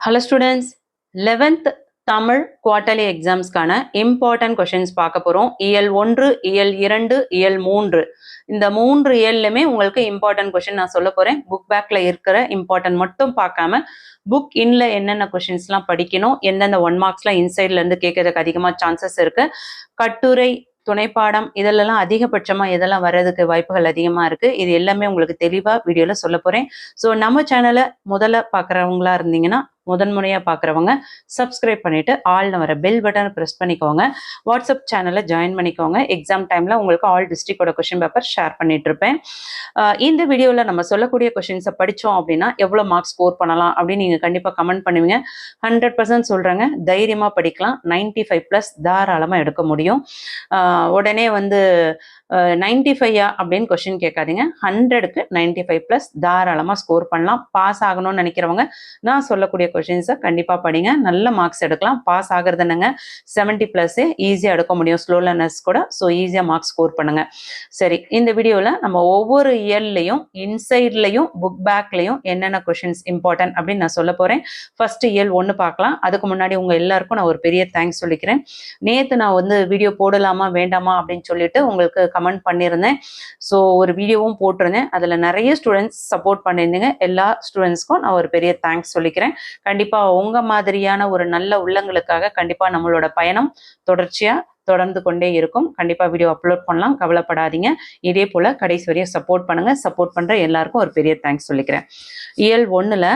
Hello students, 11th Tamil quarterly எக்ஸாம்ஸ்க்கான important questions பார்க்க போகிறோம். இயல் 1, இயல் 2, இயல் 3 இந்த 3 இயல்லுமே உங்களுக்கு இம்பார்ட்டன்ட் கொஷின் நான் சொல்ல போகிறேன். புக் பேக்கில் இருக்கிற இம்பார்ட்டன்ட் மட்டும் பார்க்காம புக் இன்ல என்னென்ன கொஷின்ஸ்லாம் படிக்கணும், எந்தெந்த 1 மார்க்ஸ்லாம் இன்சைட்லேருந்து கேட்கறதுக்கு அதிகமாக சான்சஸ் இருக்குது, கட்டுரை துணைப்பாடம் இதெல்லாம் அதிகபட்சமாக எதெல்லாம் வர்றதுக்கு வாய்ப்புகள் அதிகமாக இருக்குது, இது எல்லாமே உங்களுக்கு தெளிவாக வீடியோவில் சொல்ல போகிறேன். ஸோ நம்ம சேனலை முதல்ல பார்க்குறவங்களா இருந்தீங்கன்னா முதன்முறையாக பார்க்குறவங்க சப்ஸ்கிரைப் பண்ணிவிட்டு ஆல்னு வர பெல் பட்டனை ப்ரெஸ் பண்ணிக்கோங்க. வாட்ஸ்அப் சேனலை ஜாயின் பண்ணிக்கோங்க. எக்ஸாம் டைமில் உங்களுக்கு ஆல் டிஸ்ட்ரிக்டோட கொஷின் பேப்பர் ஷேர் பண்ணிகிட்ருப்பேன். இந்த வீடியோவில் நம்ம சொல்லக்கூடிய கொஷின்ஸை படித்தோம் அப்படின்னா எவ்வளோ மார்க்ஸ் ஸ்கோர் பண்ணலாம் அப்படின்னு நீங்கள் கண்டிப்பாக கமெண்ட் பண்ணுவீங்க. 100% சொல்கிறேங்க, தைரியமாக படிக்கலாம். 95+ தாராளமாக எடுக்க முடியும். உடனே வந்து 95 அப்படின்னு கொஷின் கேட்காதீங்க. 100க்கு 95+ தாராளமாக ஸ்கோர் பண்ணலாம். பாஸ் ஆகணும்னு நினைக்கிறவங்க நான் சொல்லக்கூடிய கொஷின்ஸை கண்டிப்பாக படிங்க, நல்ல மார்க்ஸ் எடுக்கலாம். பாஸ் ஆகிறது என்னங்க 70+ ஈஸியாக எடுக்க முடியும் ஸ்லோ லேர்னர்ஸ் கூட. ஸோ ஈஸியாக மார்க்ஸ் ஸ்கோர் பண்ணுங்க. சரி, இந்த வீடியோவில் நம்ம ஒவ்வொரு இயர்லையும் இன்சைட்லையும் புக் பேக்லையும் என்னென்ன கொஷின்ஸ் இம்பார்ட்டன்ட் அப்படின்னு நான் சொல்ல போகிறேன். ஃபர்ஸ்ட் இயல் 1 பார்க்கலாம். அதுக்கு முன்னாடி உங்கள் எல்லாருக்கும் நான் ஒரு பெரிய தேங்க்ஸ் சொல்லிக்கிறேன். நேற்று நான் வந்து வீடியோ போடலாமா வேண்டாமா அப்படின்னு சொல்லிட்டு உங்களுக்கு கமெண்ட் பண்ணியிருந்தேன். ஸோ ஒரு வீடியோவும் போட்டிருந்தேன். அதில் நிறைய ஸ்டூடெண்ட்ஸ் சப்போர்ட் பண்ணியிருந்தீங்க. எல்லா ஸ்டூடெண்ட்ஸ்க்கும் நான் ஒரு பெரிய தேங்க்ஸ் சொல்லிக்கிறேன். கண்டிப்பாக உங்கள் மாதிரியான ஒரு நல்ல உள்ளங்களுக்காக கண்டிப்பாக நம்மளோட பயணம் தொடர்ச்சியாக தொடர்ந்து கொண்டே இருக்கும். கண்டிப்பாக வீடியோ அப்லோட் பண்ணலாம், கவலைப்படாதீங்க. இதே போல் கடைசி வரையும் சப்போர்ட் பண்ணுங்கள். சப்போர்ட் பண்ணுற எல்லாருக்கும் ஒரு பெரிய தேங்க்ஸ் சொல்லிக்கிறேன். இயல் 1ல்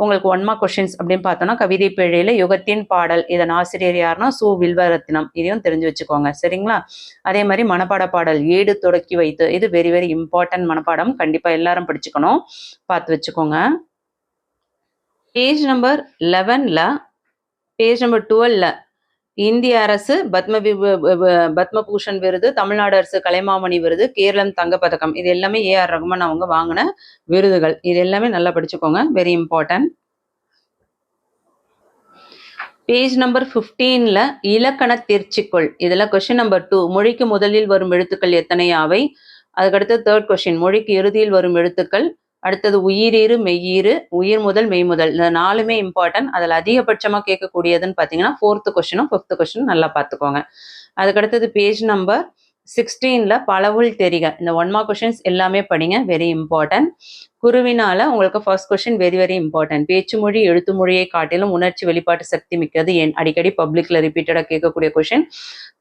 உங்களுக்கு 1 மார்க் கொஷின்ஸ் அப்படின்னு பார்த்தோன்னா கவிதை பிழையில் யுகத்தின் பாடல், இதன் ஆசிரியர் யாருன்னா சு வில்வரத்தினம், இதையும் தெரிஞ்சு வச்சுக்கோங்க. சரிங்களா? அதே மாதிரி மனப்பாட பாடல் ஏடு தொடக்கி வைத்து, இது வெரி வெரி இம்பார்ட்டன்ட் மனப்பாடம். கண்டிப்பாக எல்லாரும் படிச்சுக்கணும், பார்த்து வச்சுக்கோங்க. பேஜ் நம்பர் 11ல் பேஜ் நம்பர் 12ல் இந்திய அரசு பத்மபூஷன் விருது, தமிழ்நாடு அரசு கலைமாமணி விருது, கேரளம் தங்கப்பதக்கம், இது எல்லாமே ஏஆர் ரகுமான் அவங்க வாங்கின விருதுகள். இது எல்லாமே நல்லா படிச்சுக்கோங்க, வெரி இம்பார்ட்டன்ட். பேஜ் நம்பர் 15ல் இலக்கண தேர்ச்சிக்கொள், இதில் கொஸ்டின் நம்பர் 2, மொழிக்கு முதலில் வரும் எழுத்துக்கள் எத்தனை ஆவை. அதுக்கடுத்து 3rd கொஸ்டின், மொழிக்கு இறுதியில் வரும் எழுத்துக்கள். அடுத்தது உயிரீறு மெய்யீறு, உயிர் முதல் மெய் முதல், இந்த 4மே இம்பார்ட்டன்ட். அதில் அதிகபட்சமாக கேட்கக்கூடியதுன்னு பார்த்தீங்கன்னா 4th கொஸ்டினும் 5th கொஸ்டினும் நல்லா பார்த்துக்கோங்க. அதுக்கடுத்தது பேஜ் நம்பர் 16ல் பலவுள் தெரிக, இந்த 1 மார்க் கொஷின்ஸ் எல்லாமே படிங்க, வெரி இம்பார்ட்டன்ட். குருவினால உங்களுக்கு first question very very important. பேச்சு மொழி எழுத்து மொழியை காட்டிலும் உணர்ச்சி வெளிப்பாட்டு சக்தி மிக்கது ஏன், அடிக்கடி பப்ளிக்ல ரிப்பீட்டடாக கேட்கக்கூடிய question.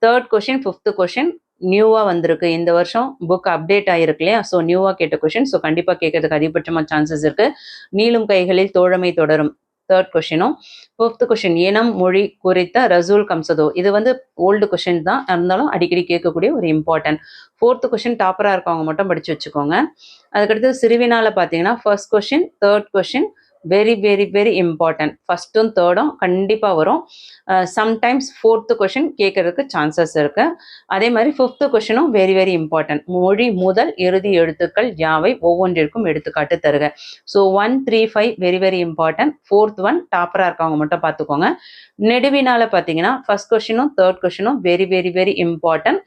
3rd question 5th question நியூவாக வந்திருக்கு, இந்த வருஷம் புக் அப்டேட் ஆகிருக்கு இல்லையா. ஸோ நியூவாக கேட்ட கொஷின், ஸோ கண்டிப்பாக கேட்கறதுக்கு அதிகபட்சமாக சான்சஸ் இருக்கு. நீளும் கைகளில் தோழமை தொடரும், 3rd கொஷினும். 5th கொஷின் இனம் மொழி குறித்த ரசூல் கம்சதோ, இது வந்து ஓல்டு கொஷின் தான் இருந்தாலும் அடிக்கடி கேட்கக்கூடிய ஒரு இம்பார்ட்டன்ட். 4th கொஷின் டாப்பராக இருக்கவங்க மட்டும் படித்து வச்சுக்கோங்க. அதுக்கடுத்து சிறுவினால பார்த்தீங்கன்னா 1st question 3rd question very very very important. 1st 3rd கண்டிப்பாக வரும். சம்டைம்ஸ் 4th கொஷின் கேட்கறதுக்கு சான்சஸ் இருக்கு. அதே மாதிரி 5th கொஷினும் வெரி வெரி இம்பார்ட்டன்ட். மொழி முதல் இறுதி எழுத்துக்கள் யாவை, ஒவ்வொன்றிற்கும் எடுத்துக்காட்டு தருக. So 1, 3, 5 very very important. 4th 1 டாப்பராக இருக்கவங்க மட்டும் பார்த்துக்கோங்க. நெடுவினால பார்த்தீங்கன்னா 1st கொஷினும் 3rd கொஷினும் வெரி வெரி வெரி இம்பார்ட்டன்ட்.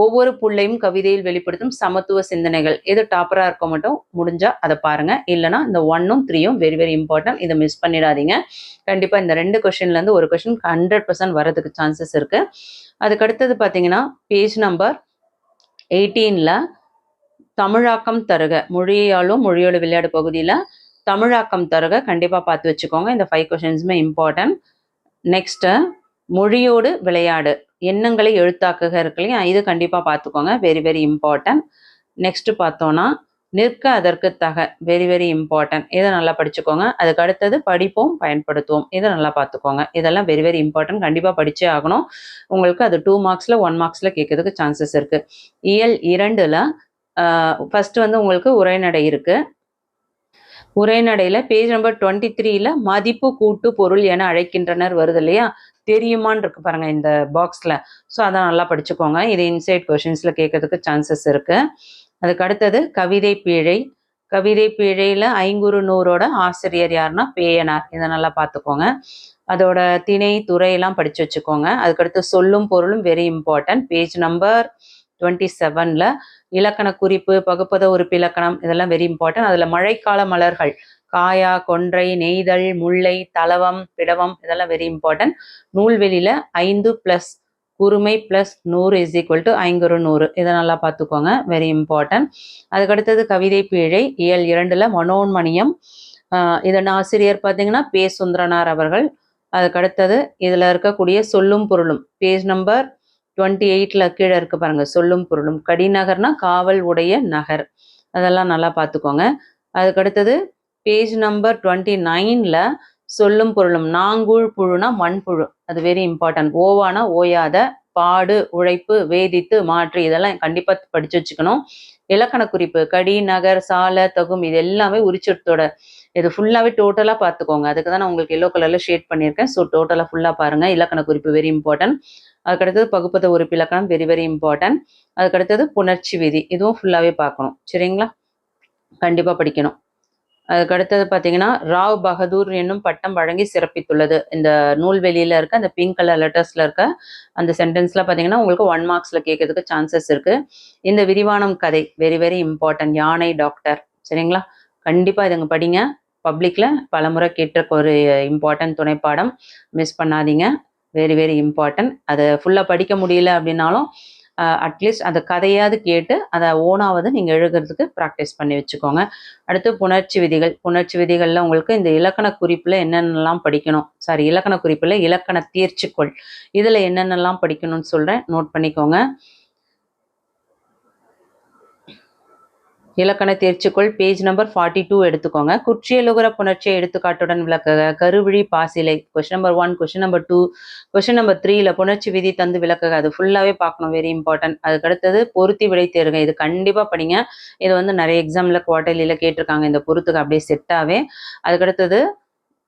ஒவ்வொரு புள்ளையும் கவிதையில் வெளிப்படுத்தும் சமத்துவ சிந்தனைகள், இது டாப்பராக இருக்க மட்டும் முடிஞ்சா அதை பாருங்க. இல்லைனா இந்த 1ம் 3ம் வெரி வெரி இம்பார்ட்டன்ட், இதை மிஸ் பண்ணிடாதீங்க. கண்டிப்பாக இந்த 2 கொஷின்லேருந்து ஒரு கொஷின் 100% வரதுக்கு சான்சஸ் இருக்கு. அதுக்கடுத்தது பார்த்தீங்கன்னா பேஜ் நம்பர் 18ல் தமிழாக்கம் தருக, மொழியாலும் மொழியோட விளையாடு பகுதியில் தமிழாக்கம் தருக கண்டிப்பாக பார்த்து வச்சுக்கோங்க. இந்த 5 கொஷின்ஸுமே இம்பார்ட்டன்ட். நெக்ஸ்ட்டு மொழியோடு விளையாடு, எண்ணங்களை எழுத்தாக்குக இருக்கு இல்லையா, இது கண்டிப்பாக பார்த்துக்கோங்க, வெரி வெரி இம்பார்ட்டன்ட். நெக்ஸ்ட் பார்த்தோன்னா நிற்க அதற்கு தக, வெரி வெரி இம்பார்ட்டன்ட், இதை நல்லா படிச்சுக்கோங்க. அதுக்கு அடுத்தது படிப்போம் பயன்படுத்துவோம், இதை நல்லா பார்த்துக்கோங்க. இதெல்லாம் வெரி வெரி இம்பார்ட்டன்ட், கண்டிப்பாக படிச்சே ஆகணும். உங்களுக்கு அது 2 மார்க்ஸில் 1 மார்க்ஸில் கேட்கறதுக்கு சான்சஸ் இருக்கு. இயல் 2ல் ஃபர்ஸ்ட் வந்து உங்களுக்கு உரைநடை இருக்கு. உரைநடையில் பேஜ் நம்பர் 23ல் மதிப்பு கூட்டு பொருள் என அழைக்கின்றனர் வருது இல்லையா, தெரியுமான்னு இருக்கு பாருங்க இந்த பாக்ஸில். ஸோ அதை நல்லா படிச்சுக்கோங்க, இது இன்சைட் கொஷின்ஸில் கேட்கறதுக்கு சான்சஸ் இருக்கு. அதுக்கு அடுத்தது கவிதை பிழை. கவிதை பிழையில் ஐங்குறு நூறோட ஆசிரியர் யாருன்னா பேயனார், இதை நல்லா பார்த்துக்கோங்க. அதோட திணை துறையெல்லாம் படித்து வச்சுக்கோங்க. அதுக்கடுத்து சொல்லும் பொருளும் வெரி இம்பார்ட்டன்ட். பேஜ் நம்பர் 27ல் இலக்கண குறிப்பு, பகுப்பத உறுப்பு இலக்கணம், இதெல்லாம் வெரி இம்பார்ட்டன்ட். அதில் மழைக்கால மலர்கள் காயா, கொன்றை, நெய்தல், முல்லை, தளவம், பிடவம் இதெல்லாம் வெரி இம்பார்ட்டன்ட். நூல்வெளியில் 5 + குறுமை + 100 = 5 100. இதை நல்லா பார்த்துக்கோங்க, வெரி இம்பார்ட்டன்ட். அதுக்கடுத்தது கவிதை பீழை இயல் 2ல் மனோன்மணியம். இதன் ஆசிரியர் பார்த்தீங்கன்னா பே. சுந்தரனார் அவர்கள். அதுக்கடுத்தது இதில் இருக்கக்கூடிய சொல்லும் பொருளும் பேஜ் நம்பர் 28ல் கீழே இருக்கு பாருங்க. சொல்லும் பொருளும் கடிநகர்னா காவல் உடைய நகர், அதெல்லாம் நல்லா பார்த்துக்கோங்க. அதுக்கடுத்தது பேஜ் நம்பர் 29ல் சொல்லும் பொருளும் நாங்கூழ் புழுனா மண்புழு, அது வெரி இம்பார்ட்டன்ட். ஓவானா ஓயாத, பாடு, உழைப்பு, வேதித்து, மாற்றி, இதெல்லாம் கண்டிப்பாக படித்து வச்சுக்கணும். இலக்கண குறிப்பு கடி, நகர், சால, தகும் இது எல்லாமே உரிச்சொற்றோட இது ஃபுல்லாகவே டோட்டலாக பார்த்துக்கோங்க. அதுக்கு தான் நான் உங்களுக்கு எல்லோ கலரில் ஷேட் பண்ணியிருக்கேன். ஸோ டோட்டலாக ஃபுல்லாக பாருங்கள். இலக்கண குறிப்பு வெரி இம்பார்ட்டன்ட். அதுக்கடுத்தது பகுப்பத உறுப்பு இலக்கணம் வெரி வெரி இம்பார்ட்டன்ட். அதுக்கடுத்தது புணர்ச்சி விதி, இதுவும் ஃபுல்லாகவே பார்க்கணும். சரிங்களா, கண்டிப்பாக படிக்கணும். அதுக்கடுத்தது பார்த்தீங்கன்னா ராவ் பகதூர் என்னும் பட்டம் வழங்கி சிறப்பித்துள்ளது. இந்த நூல்வெளியில் இருக்க அந்த பிங்க் கலர் லெட்டர்ஸில் இருக்க அந்த சென்டென்ஸில் பார்த்தீங்கன்னா உங்களுக்கு 1 மார்க்ஸில் கேட்கறதுக்கு சான்சஸ் இருக்குது. இந்த விரிவானம் கதை வெரி வெரி இம்பார்ட்டன்ட். யானை டாக்டர், சரிங்களா, கண்டிப்பாக இதுங்க படிங்க. பப்ளிக்கில் பலமுறை கேட்ட ஒரு இம்பார்ட்டன்ட் துணைப்பாடம், மிஸ் பண்ணாதீங்க, வெரி வெரி இம்பார்ட்டன்ட். அதை ஃபுல்லாக படிக்க முடியல அப்படின்னாலும் அட்லீஸ்ட் அந்த கதையாவது கேட்டு அதை ஓனாவது நீங்கள் எழுதுறதுக்கு ப்ராக்டிஸ் பண்ணி வச்சுக்கோங்க. அடுத்து புணர்ச்சி விதிகள். புணர்ச்சி விதிகளில் உங்களுக்கு இந்த இலக்கண குறிப்பில் என்னென்னலாம் படிக்கணும், இலக்கண குறிப்பில் இலக்கண தேர்ச்சிக்கொள் இதில் என்னென்னலாம் படிக்கணும்னு சொல்கிறேன், நோட் பண்ணிக்கோங்க. இலக்கண தேர்ச்சிக்குள் பேஜ் நம்பர் 42 எடுத்துக்கோங்க. குற்றியலுகர புணர்ச்சியை எடுத்துக்காட்டுடன் விளக்குக. கருவிழி பாசிலை question number 1, question number 2, question number 3ல புணர்ச்சி விதி தந்து விளக்குக. அது ஃபுல்லாகவே பார்க்கணும், வெரி இம்பார்ட்டன்ட். அதுக்கடுத்தது பொருத்தி விடை தேர்க, இது கண்டிப்பாக படிங்க. இது வந்து நிறைய எக்ஸாமில் குவார்டர்லியில் கேட்டிருக்காங்க, இந்த பொருத்துக்கு அப்படியே செட்டாகவே. அதுக்கடுத்தது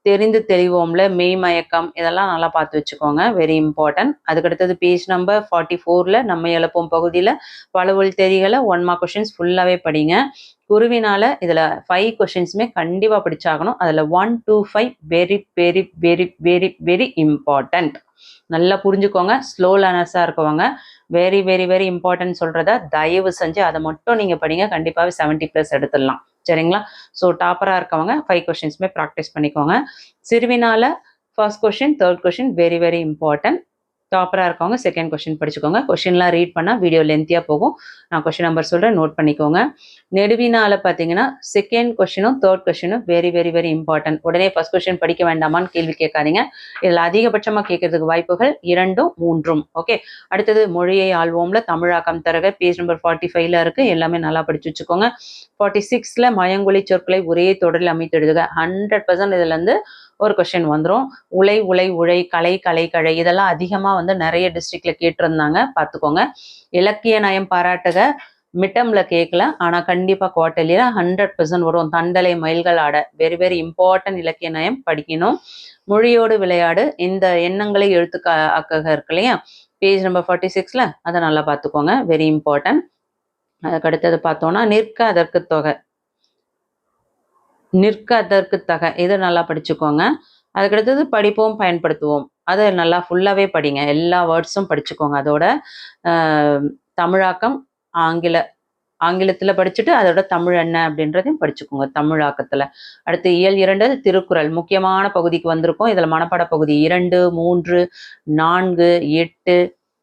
தெரிந்து தெளிவோம்ல மெய்மயக்கம், இதெல்லாம் நல்லா பார்த்து வச்சுக்கோங்க, வெரி இம்பார்ட்டன்ட். அதுக்கடுத்தது பேஜ் நம்பர் 44ல் நம்ம எழுப்பும் பகுதியில் பலவொல் தெரிகளை 1 மார்க் கொஷின்ஸ் ஃபுல்லாகவே படிங்க. குருவினால இதில் 5 கொஷின்ஸுமே கண்டிப்பாக படிச்சாகணும். அதில் 1 to 5 very very very very very important. நல்லா புரிஞ்சுக்கோங்க. ஸ்லோ லேர்னர்ஸாக இருக்கவங்க வெரி வெரி வெரி இம்பார்ட்டன்ட் சொல்கிறத தயவு செஞ்சு அதை மட்டும் நீங்கள் படிங்க, கண்டிப்பாகவே 70+ எடுத்துடலாம். சரிங்களா, ஸோ டாப்பராக இருக்கவங்க 5 கொஷின்ஸுமே ப்ராக்டிஸ் பண்ணிக்கோங்க. சிறுவினால first question, third question very very important. டாப்பராக இருக்கவங்க செகண்ட் கொஷின் படிச்சுக்கோங்க. கொஷின்லாம் ரீட் பண்ணால் வீடியோ லென்த்தியாக போகும். நான் கொஷின் நம்பர் சொல்கிறேன், நோட் பண்ணிக்கோங்க. நெடுவினால பார்த்தீங்கன்னா செகண்ட் கொஷினும் தேர்ட் கொஷினும் வெரி வெரி வெரி இம்பார்ட்டன்ட். உடனே ஃபர்ஸ்ட் கொஷின் படிக்க வேண்டாமான்னு கேள்வி கேட்காதீங்க. இதில் அதிகபட்சமாக கேட்கறதுக்கு வாய்ப்புகள் 2, 3. ஓகே, அடுத்தது மொழியை ஆள்வோம்ல தமிழாக்கம் தரக பேஜ் நம்பர் 45ல் இருக்குது, எல்லாமே நல்லா படித்து வச்சுக்கோங்க. 46ல் மயங்கொலி சொற்களை ஒரே தொடரில் அமைத்து எழுதுக. 100% இதுலேருந்து ஒரு கொஷின் வந்துடும். உலை உலை உழை, கலை கலை கழை, இதெல்லாம் அதிகமாக வந்து நிறைய டிஸ்ட்ரிக்டில் கேட்டிருந்தாங்க, பார்த்துக்கோங்க. இலக்கிய நயம் பாராட்டுக மிட்டம்ல கேட்கல, ஆனால் கண்டிப்பாக குவார்டர்லியில் 100% வரும். தண்டலை மயில்கள் ஆட வெரி வெரி இம்பார்ட்டன்ட். இலக்கிய நயம் படிக்கணும். மொழியோடு விளையாடு, இந்த எண்ணங்களை எழுத்துக்காக இருக்கு இல்லையா, பேஜ் நம்பர் 46ல் அதை நல்லா பார்த்துக்கோங்க, வெரி இம்பார்ட்டன்ட். அதுக்கு அடுத்தது பார்த்தோன்னா நிற்க அதற்கு தொகை, நிற்க அதற்கு தக, இதை நல்லா படிச்சுக்கோங்க. அதுக்கடுத்தது படிப்போம் பயன்படுத்துவோம், அதை நல்லா ஃபுல்லாகவே படிங்க, எல்லா வேர்ட்ஸும் படிச்சுக்கோங்க. அதோட தமிழாக்கம் ஆங்கிலத்தில் படிச்சுட்டு அதோட தமிழ் என்ன அப்படின்றதையும் படிச்சுக்கோங்க தமிழாக்கத்தில். அடுத்து இயல் 2 திருக்குறள் முக்கியமான பகுதிக்கு வந்திருக்கோம். இதில் மனப்பாட பகுதி 2, 3, 4, 8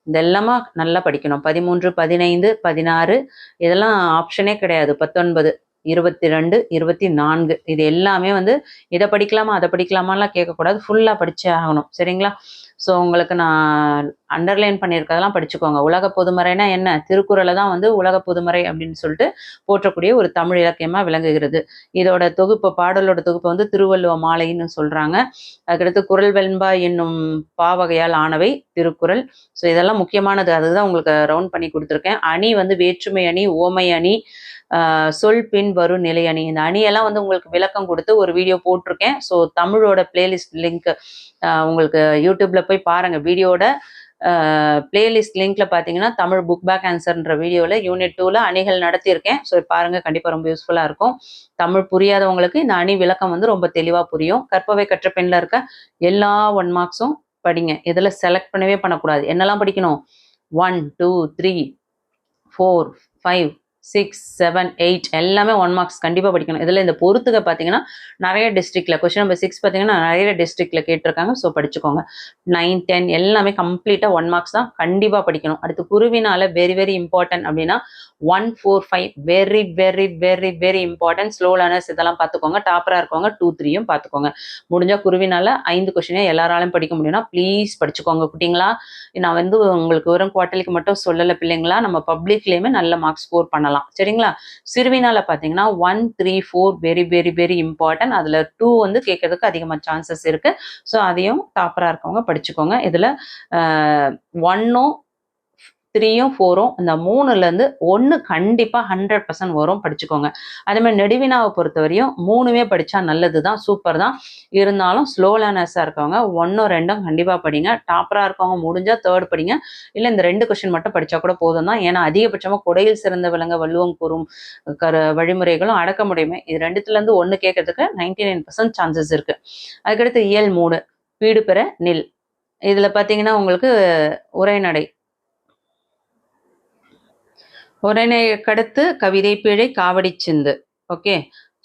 இதெல்லாமா நல்லா படிக்கணும். 13, 15, 16 இதெல்லாம் ஆப்ஷனே கிடையாது. 19, 22, 24 இது எல்லாமே வந்து இதை படிக்கலாமா அதை படிக்கலாமாலாம் கேட்கக்கூடாது, ஃபுல்லாக படிச்சே ஆகணும். சரிங்களா, ஸோ உங்களுக்கு நான் அண்டர்லைன் பண்ணியிருக்கிறதெல்லாம் படிச்சுக்கோங்க. உலக பொதுமறைனா என்ன, திருக்குறளை தான் வந்து உலக பொதுமறை அப்படின்னு சொல்லிட்டு போற்றக்கூடிய ஒரு தமிழ் இலக்கியமாக விளங்குகிறது. இதோட தொகுப்பு, பாடலோட தொகுப்பு வந்து திருவள்ளுவ மாலைன்னு சொல்கிறாங்க. அதுக்கடுத்து குறள் வெண்பா என்னும் பாவகையால் ஆனவை திருக்குறள். ஸோ இதெல்லாம் முக்கியமானது, அதுதான் உங்களுக்கு ரவுண்ட் பண்ணி கொடுத்துருக்கேன். அணி வந்து வேற்றுமை அணி, ஓமை அணி, சொல் பின் வரும் நிலை அணி. இந்த அணியெல்லாம் வந்து உங்களுக்கு விளக்கம் கொடுத்து ஒரு வீடியோ போட்டிருக்கேன். ஸோ தமிழோட பிளேலிஸ்ட் லிங்க் உங்களுக்கு யூடியூப்பில் போய் பாருங்கள். வீடியோட பிளேலிஸ்ட் லிங்க்ல பார்த்தீங்கன்னா தமிழ் புக் பேக் ஆன்சர்ன்ற வீடியோவில் யூனிட் 2ல் அணிகள் நடத்தியிருக்கேன். ஸோ பாருங்கள், கண்டிப்பாக ரொம்ப யூஸ்ஃபுல்லாக இருக்கும். தமிழ் புரியாதவங்களுக்கு இந்த அணி விளக்கம் வந்து ரொம்ப தெளிவாக புரியும். கற்பவை கற்ற பெண்ணில் இருக்க எல்லா 1 மார்க்ஸும் படிங்க. இதில் செலக்ட் பண்ணவே பண்ணக்கூடாது. என்னெல்லாம் படிக்கணும், 1, 2, 3, 4, 5, 6, 7, 8 எல்லாமே 1 மார்க்ஸ் கண்டிப்பாக படிக்கணும். இதில் இந்த பொறுத்துக்க பார்த்தீங்கன்னா நிறைய டிஸ்ட்ரிக்டில் கொஸ்டின் நம்பர் 6 பார்த்தீங்கன்னா நிறைய டிஸ்ட்ரிக்டில் கேட்டிருக்காங்க. ஸோ படிச்சுக்கோங்க. 9, 10 எல்லாமே கம்ப்ளீட்டாக 1 மார்க்ஸ் தான் கண்டிப்பாக படிக்கணும். அடுத்து குருவினால வெரி வெரி இம்பார்ட்டன்ட் அப்படின்னா 1, 4, 5 very very very very important. Slow learners இதெல்லாம் பார்த்துக்கோங்க. டாப்பராக இருக்கவங்க 2, 3யும் பார்த்துக்கோங்க. முடிஞ்சால் குருவினால 5 கொஸ்டினே எல்லாராலையும் படிக்க முடியும்னா ப்ளீஸ் படிச்சுக்கோங்க குட்டிங்களா. நான் வந்து உங்களுக்கு வெறும் குவார்ட்டர்லிக்கு மட்டும் சொல்லலை பிள்ளைங்களா, நம்ம பப்ளிக்லேயுமே நல்ல மார்க்ஸ் ஸ்கோர் பண்ணலாம். சரிங்களா. சிறுவினால பார்த்தீங்கன்னா 1, 3, 4 வெரி வெரி வெரி இம்பார்ட்டன்ட். அதில் 2 வந்து கேட்கறதுக்கு அதிகமாக சான்சஸ் இருக்கு. ஸோ அதையும் டாப்பராக இருக்கவங்க படிச்சுக்கோங்க. இதில் 1ம் 3யும் 4ம் இந்த 3லேருந்து 1 கண்டிப்பாக 100% வரும். படிச்சுக்கோங்க. அதே மாதிரி நெடுவினாவை பொறுத்தவரையும் 3மே படித்தா நல்லது தான், சூப்பர் தான். இருந்தாலும் ஸ்லோ லேர்னர்ஸாக இருக்கவங்க 1ம் 2ம் கண்டிப்பாக படிங்க. டாப்பராக இருக்கவங்க முடிஞ்சால் 3rd படிங்க. இல்லை இந்த 2 கொஸ்டின் மட்டும் படித்தா கூட போதும் தான். ஏன்னா அதிகபட்சமாக கொடையில் சிறந்த விலங்க வள்ளுவம் கூறும் வழிமுறைகளும் அடக்கமுடைமை இது 2த்துலேருந்து 1 கேட்கறதுக்கு 99% சான்சஸ் இருக்குது. அதுக்கடுத்து இயல் 3 வீடு பெற நில். இதில் பார்த்தீங்கன்னா உங்களுக்கு உரைநடை கடுத்து கவிதை பிழை காவடி சிந்து. ஓகே.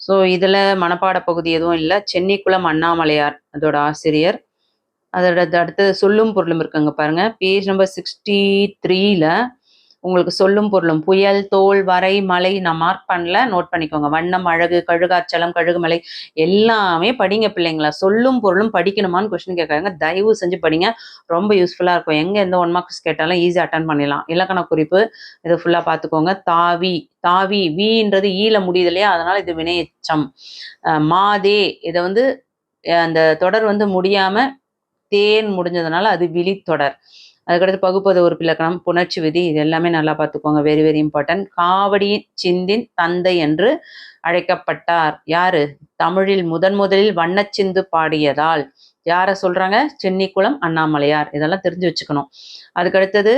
ஸோ இதில் மனப்பாட பகுதி எதுவும் இல்லை. சென்னிக்குளம் அண்ணாமலையார் அதோட ஆசிரியர். அதோட அடுத்தது சொல்லும் பொருளும் இருக்குங்க பாருங்க. பேஜ் நம்பர் 63ல உங்களுக்கு சொல்லும் பொருளும் புயல், தோல், வரை, மலை நான் மார்க் பண்ணல, நோட் பண்ணிக்கோங்க. வண்ணம், அழகு, கழுகாச்சலம், கழுகுமலை எல்லாமே படிங்க பிள்ளைங்களா. சொல்லும் பொருளும் படிக்கணுமான்னு கொஸ்டின் கேட்குறாங்க. தயவு செஞ்சு படிங்க, ரொம்ப யூஸ்ஃபுல்லாக இருக்கும். எங்கே எந்த 1 மார்க்ஸ் கேட்டாலும் ஈஸியாக அட்டன் பண்ணிடலாம். இலக்கண குறிப்பு இதை ஃபுல்லாக பார்த்துக்கோங்க. தாவி தாவி வீன்றது ஈல முடியுது இல்லையா, அதனால இது வினையெச்சம். மாதே இதை வந்து அந்த தொடர் வந்து முடியாம தேன் முடிஞ்சதுனால அது விழித்தொடர். அதுக்கடுத்து பகுப்பது உறுப்பு இலக்கணம், புணர்ச்சி விதி இது எல்லாமே நல்லா பார்த்துக்கோங்க. Very very important. காவடி சிந்தின் தந்தை என்று அழைக்கப்பட்டார் யாரு? தமிழில் முதலில் வண்ணச்சிந்து பாடியதால் யாரை சொல்றாங்க? சென்னிக்குளம் அண்ணாமலையார். இதெல்லாம் தெரிஞ்சு வச்சுக்கணும். அதுக்கடுத்தது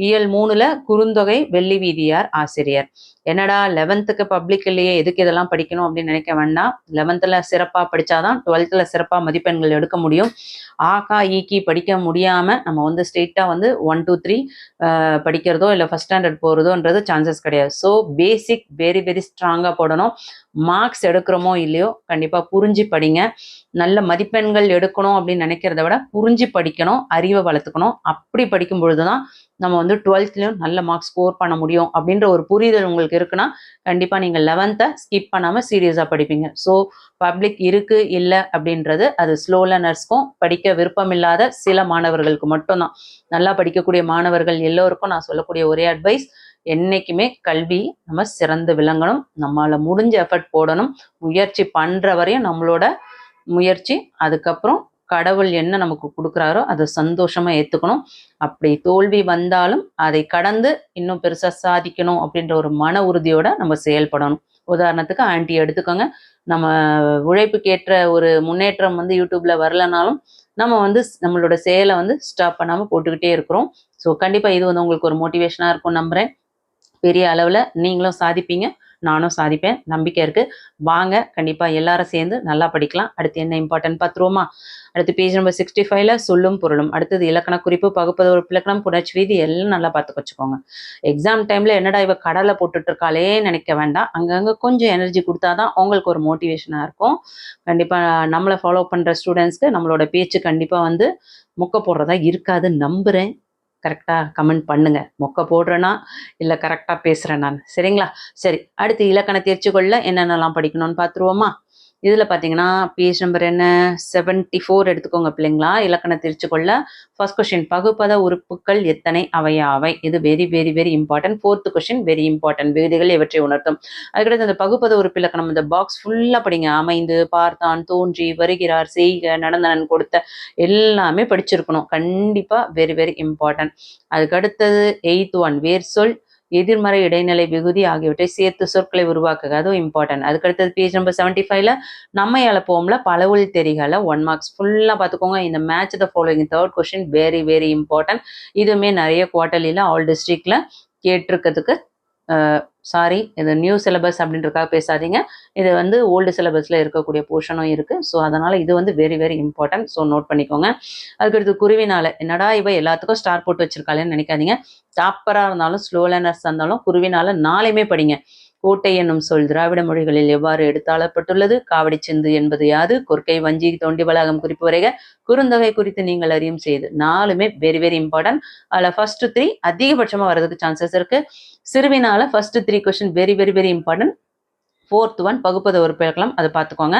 இயல் 3ல குறுந்தொகை வெள்ளி வீதியார் ஆசிரியர். என்னடா 11க்கு பப்ளிக் இல்லையே, எதுக்கு இதெல்லாம் படிக்கணும் அப்படின்னு நினைக்க வேண்டாம். 11ல் சிறப்பாக படித்தாதான் 12ல் சிறப்பாக மதிப்பெண்கள் எடுக்க முடியும். ஆகா ஈக்கி படிக்க முடியாமல் நம்ம வந்து ஸ்ட்ரெயிட்டாக வந்து 1, 2, 3 படிக்கிறதோ இல்லை ஃபஸ்ட் ஸ்டாண்டர்ட் போகிறதோன்றது சான்சஸ் கிடையாது. ஸோ பேசிக் வெரி வெரி ஸ்ட்ராங்காக போடணும். மார்க்ஸ் எடுக்கிறோமோ இல்லையோ கண்டிப்பாக புரிஞ்சு படிங்க. நல்ல மதிப்பெண்கள் எடுக்கணும் அப்படின்னு நினைக்கிறத விட புரிஞ்சு படிக்கணும், அறிவை வளர்த்துக்கணும். அப்படி படிக்கும் பொழுது தான் நம்ம வந்து 12லையும் நல்ல மார்க்ஸ் ஸ்கோர் பண்ண முடியும் அப்படின்ற ஒரு புரிதல் உங்களுக்கு இருக்குன்னா கண்டிப்பாக நீங்கள் 11th ஸ்கிப் பண்ணாமல் சீரியஸாக படிப்பீங்க. ஸோ பப்ளிக் இருக்கு இல்லை அப்படின்றது அது ஸ்லோ லேர்னர்ஸ்க்கும் படிக்க விருப்பம் இல்லாத சில மாணவர்களுக்கு மட்டும்தான். நல்லா படிக்கக்கூடிய மாணவர்கள் எல்லோருக்கும் நான் சொல்லக்கூடிய ஒரே அட்வைஸ், என்னைக்குமே கல்வி நம்ம சிறந்து விளங்கணும். நம்மளால முடிஞ்ச எஃபர்ட் போடணும். முயற்சி பண்ணுற வரையும் நம்மளோட முயற்சி, அதுக்கப்புறம் கடவுள் என்ன நமக்கு கொடுக்குறாரோ அதை சந்தோஷமாக ஏற்றுக்கணும். அப்படி தோல்வி வந்தாலும் அதை கடந்து இன்னும் பெருசாக சாதிக்கணும் அப்படின்ற ஒரு மன உறுதியோட நம்ம செயல்படணும். உதாரணத்துக்கு ஆன்ட்டி எடுத்துக்கோங்க. நம்ம உழைப்புக்கேற்ற ஒரு முன்னேற்றம் வந்து யூடியூப்ல வரலனாலும் நம்ம வந்து நம்மளோட செயலை வந்து ஸ்டாப் பண்ணாமல் போட்டுக்கிட்டே இருக்கிறோம். ஸோ கண்டிப்பாக இது வந்து உங்களுக்கு ஒரு மோட்டிவேஷனாக இருக்கும் நம்புகிறேன். பெரிய அளவில் நீங்களும் சாதிப்பீங்க, நானும் சாதிப்பேன், நம்பிக்கை இருக்குது. வாங்க கண்டிப்பாக எல்லாரும் சேர்ந்து நல்லா படிக்கலாம். அடுத்து என்ன இம்பார்ட்டன்ட் பார்த்துருவோமா? அடுத்து பேஜ் நம்பர் 65ல சொல்லும் பொருளும், அடுத்தது இலக்கண குறிப்பு, பகுப்பது உறுப்பு இலக்கணம், புணர்ச்சி வீதி எல்லாம் நல்லா பார்த்து வச்சுக்கோங்க. எக்ஸாம் டைமில் என்னடா இவ கடலை போட்டுட்டு இருக்காளே நினைக்க வேண்டாம். அங்கங்கே கொஞ்சம் எனர்ஜி கொடுத்தா தான் உங்களுக்கு ஒரு மோட்டிவேஷனாக இருக்கும். கண்டிப்பாக நம்மளை ஃபாலோ பண்ணுற ஸ்டூடெண்ட்ஸ்க்கு நம்மளோட பேச்சு கண்டிப்பாக வந்து முக்க போடுறதா இருக்காதுன்னு நம்புகிறேன். கரெக்டாக கமெண்ட் பண்ணுங்க. மொக்க போடுறேன்னா இல்லை கரெக்டாக பேசுகிறேன் நான், சரிங்களா? சரி, அடுத்து இலக்கண தேர்ச்சிக்குள்ள என்னென்னலாம் படிக்கணும்னு பார்த்துருவோமா? இதில் பார்த்தீங்கன்னா பேஜ் நம்பர் என்ன 74 எடுத்துக்கோங்க பிள்ளைங்களா. இலக்கண தேர்ச்சிக்குள்ள ஃபர்ஸ்ட் கொஸ்டின், பகுப்பத உறுப்புகள் எத்தனை அவையாவை. இது very very very important. 4th question very important. விகுதிகள் எவற்றை உணர்த்தும். அதுக்கடுத்து அந்த பகுப்பத உறுப்பு இலக்கணம் இந்த பாக்ஸ் ஃபுல்லாக படிங்க. அமைந்து, பார்த்தான், தோன்றி, வருகிறார், செய்க, நடந்தனன், கொடுத்த எல்லாமே படிச்சிருக்கணும். கண்டிப்பாக வெரி வெரி இம்பார்ட்டன்ட். அதுக்கடுத்தது 8th ஒன் வேர் சொல், எதிர்மறை இடைநிலை விகுதி ஆகியவற்றை சேர்த்து சொற்களை உருவாக்குக. அதுவும் இம்பார்ட்டன்ட். அதுக்கடுத்தது பேஜ் நம்பர் 75ல நம்மை அளப்போம்ல பலவுள் தெரிகளை 1 மார்க்ஸ் ஃபுல்லாக பார்த்துக்கோங்க. இந்த match the following 3rd question very very important. இதுவுமே நிறைய குவார்ட்டர்லியில் ஆல் டிஸ்ட்ரிக்டில் கேட்டிருக்கிறதுக்கு சாரி, இது நியூ சிலபஸ் அப்படின்றதுக்காக பேசாதீங்க. இது வந்து ஓல்டு சிலபஸில் இருக்கக்கூடிய போர்ஷனும் இருக்குது. ஸோ அதனால் இது வந்து very very important. So note பண்ணிக்கோங்க. அதுக்கடுத்து குருவினால, என்னடா இவ எல்லாத்துக்கும் ஸ்டார் போட்டு வச்சிருக்காளேன்னு நினைக்காதீங்க. டாப்பராக இருந்தாலும் ஸ்லோ லேர்னர்ஸாக இருந்தாலும் குருவினால நாளையுமே படிங்க. கோட்டை என்னும் சொல் திராவிட மொழிகளில் எவ்வாறு எடுத்தாளப்பட்டுள்ளது? காவடி சிந்து என்பது யாது? கொற்கை வஞ்சி தோண்டி வளாகம் குறிப்பு வரைக குறுந்தொகை குறித்து நீங்கள் அறியும் செய்து. நாலுமே வெரி வெரி இம்பார்ட்டன்ட். அதில் ஃபர்ஸ்ட் 3 அதிகபட்சமாக வர்றதுக்கு சான்சஸ் இருக்கு. சிறுவினால first 3 question very very very important. 4th 1 பகுப்பது உறுப்பினர்களும் அதை பார்த்துக்கோங்க.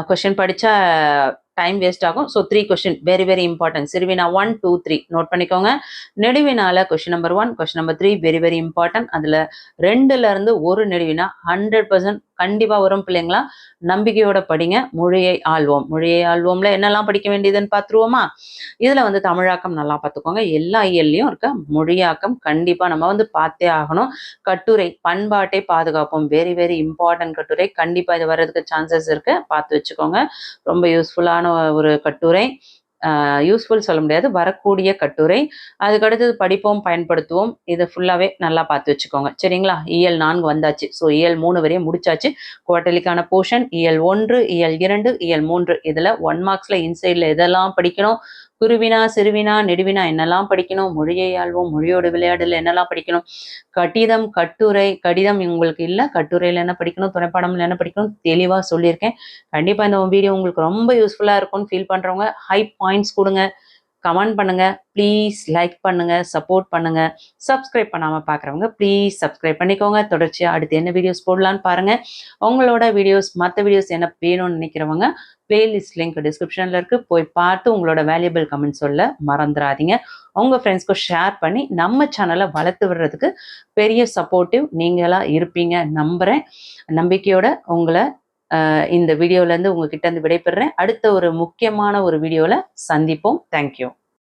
கொஸ்டின் படித்தா டைம் வேஸ்ட் ஆகும். So 3 question very very important. சிறுவினா 1 2 3 நோட் பண்ணிக்கோங்க. நெடுவினால question number 1 question number 3 very very important. அதில் 2லேருந்து 1 நெடுவினா 100% கண்டிப்பாக வரும் பிள்ளைங்களா. நம்பிக்கையோட படிங்க. மொழியை ஆள்வோம். மொழியை ஆள்வோம்ல என்னெல்லாம் படிக்க வேண்டியதுன்னு பார்த்துருவோமா? இதில் வந்து தமிழாக்கம் நல்லா பார்த்துக்கோங்க. எல்லா இயல்லையும் இருக்க மொழியாக்கம் கண்டிப்பாக நம்ம வந்து பார்த்தே ஆகணும். கட்டுரை பண்பாட்டை பாதுகாப்போம் வெரி வெரி இம்பார்ட்டன்ட் கட்டுரை. கண்டிப்பாக இது வர்றதுக்கு சான்சஸ் இருக்கு, பார்த்து வச்சுக்கோங்க. ரொம்ப யூஸ்ஃபுல்லான ஒரு கட்டுரை. யூஸ்ஃபுல் சொல்ல முடியாது, வரக்கூடிய கட்டுரை. அதுக்கடுத்தது படிப்போம் பயன்படுத்துவோம். இதை ஃபுல்லாகவே நல்லா பார்த்து வச்சுக்கோங்க. சரிங்களா? இயல் 4 வந்தாச்சு. ஸோ இயல் 3 வரையும் முடிச்சாச்சு. குவார்டர்லிக்கான போர்ஷன் இயல் 1 இயல் 2 இயல் 3. இதில் 1 மார்க்ஸில் இன்சைடில் எதெல்லாம் படிக்கணும், குருவினா சிறுவினா நெடுவினா என்னெல்லாம் படிக்கணும், மொழியை ஆள்வோம் மொழியோட விளையாடல என்னெல்லாம் படிக்கணும், கடிதம் கட்டுரை, கடிதம் உங்களுக்கு இல்லை, கட்டுரையில் என்ன படிக்கணும், துணைப்பாடம்ல என்ன படிக்கணும் தெளிவாக சொல்லியிருக்கேன். கண்டிப்பாக இந்த வீடியோ உங்களுக்கு ரொம்ப யூஸ்ஃபுல்லாக இருக்கும்னு ஃபீல் பண்ணுறவங்க ஹை பாயிண்ட்ஸ் கொடுங்க, கமெண்ட் பண்ணுங்க, ப்ளீஸ் லைக் பண்ணுங்க, சப்போர்ட் பண்ணுங்க. சப்ஸ்கிரைப் பண்ணாமல் பார்க்குறவங்க ப்ளீஸ் சப்ஸ்கிரைப் பண்ணிக்கோங்க. தொடர்ச்சியாக அடுத்து என்ன வீடியோஸ் போடலான்னு பாருங்க. உங்களோட வீடியோஸ் மற்ற வீடியோஸ் என்ன வேணும்னு நினைக்கிறவங்க பிளேலிஸ்ட் லிங்க் டிஸ்கிரிப்ஷனில் இருக்குது, போய் பார்த்து உங்களோட வேல்யூபிள் கமெண்ட் சொல்ல மறந்துடாதீங்க. உங்கள் ஃப்ரெண்ட்ஸ்க்கும் ஷேர் பண்ணி நம்ம சேனலை வளர்த்து விடுறதுக்கு பெரிய சப்போர்ட்டிவ் நீங்களாக இருப்பீங்க நம்புகிறேன். நம்பிக்கையோட உங்களை இந்த வீடியோலேருந்து உங்ககிட்ட இருந்து விடைபெறுறேன். அடுத்த ஒரு முக்கியமான ஒரு வீடியோவில் சந்திப்போம். தேங்க்யூ.